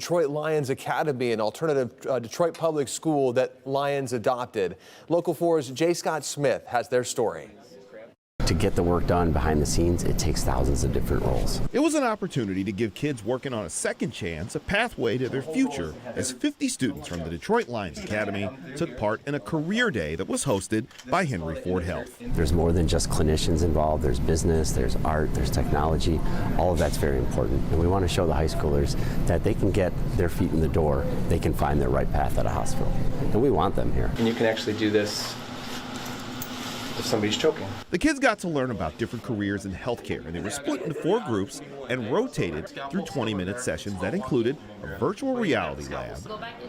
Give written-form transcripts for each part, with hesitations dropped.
Detroit Lions Academy, an alternative Detroit public school that Lions adopted. Local 4's J. Scott Smith has their story. To get the work done behind the scenes, it takes thousands of different roles. It was an opportunity to give kids working on a second chance a pathway to their future, as 50 students from the Detroit Lions Academy took part in a career day that was hosted by Henry Ford Health. There's more than just clinicians involved. There's business, there's art, there's technology. All of that's very important. And we want to show the high schoolers that they can get their feet in the door. They can find their right path at a hospital. And we want them here. And you can actually do this if somebody's choking. The kids got to learn about different careers in healthcare, and they were split into 4 groups and rotated through 20-minute sessions that included a virtual reality lab,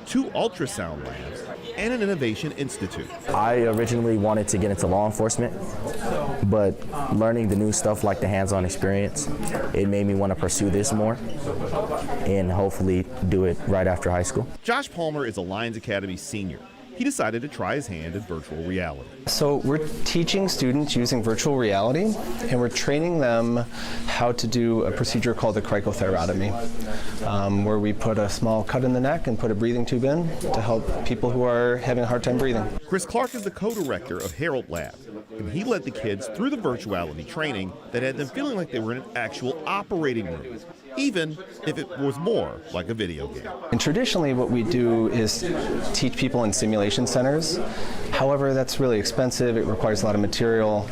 2 ultrasound labs, and an innovation institute. I originally wanted to get into law enforcement, but learning the new stuff like the hands-on experience, it made me want to pursue this more and hopefully do it right after high school. Josh Palmer is a Lions Academy senior. He decided to try his hand at virtual reality. So we're teaching students using virtual reality, and we're training them how to do a procedure called the cricothyrotomy, where we put a small cut in the neck and put a breathing tube in to help people who are having a hard time breathing. Chris Clark is the co-director of Herald Lab, and he led the kids through the virtuality training that had them feeling like they were in an actual operating room, even if it was more like a video game. And traditionally what we do is teach people in simulation centers. However, that's really expensive. It requires a lot of material.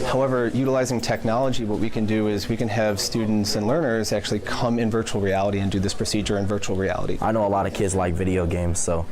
However, utilizing technology, what we can do is we can have students and learners actually come in virtual reality and do this procedure in virtual reality. I know a lot of kids like video games, so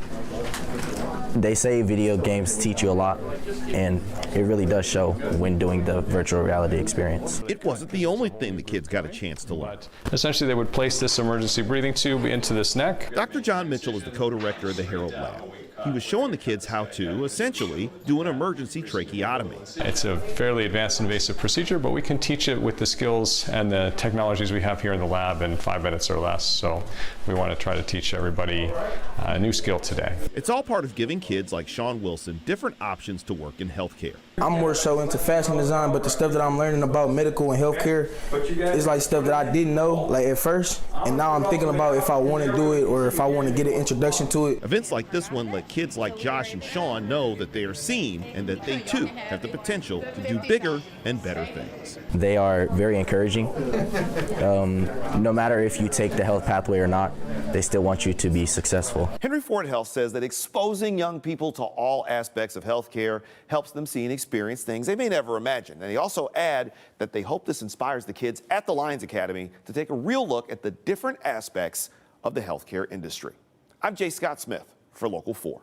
they say video games teach you a lot, and it really does show when doing the virtual reality experience. It wasn't the only thing the kids got a chance to learn. Essentially, they would place this emergency breathing tube into this neck. Dr. John Mitchell is the co-director of the Herald Lab. He was showing the kids how to, essentially, do an emergency tracheotomy. It's a fairly advanced invasive procedure, but we can teach it with the skills and the technologies we have here in the lab in 5 minutes or less. So we want to try to teach everybody a new skill today. It's all part of giving kids like Sean Wilson different options to work in healthcare. I'm more so into fashion design, but the stuff that I'm learning about medical and healthcare is like stuff that I didn't know like at first, and now I'm thinking about if I want to do it or if I want to get an introduction to it. Events like this one let kids like Josh and Sean know that they are seen and that they too have the potential to do bigger and better things. They are very encouraging. No matter if you take the health pathway or not, they still want you to be successful. Henry Ford Health says that exposing young people to all aspects of healthcare helps them see and experience things they may never imagine. And they also add that they hope this inspires the kids at the Lions Academy to take a real look at the different aspects of the healthcare industry. I'm J. Scott Smith for Local 4.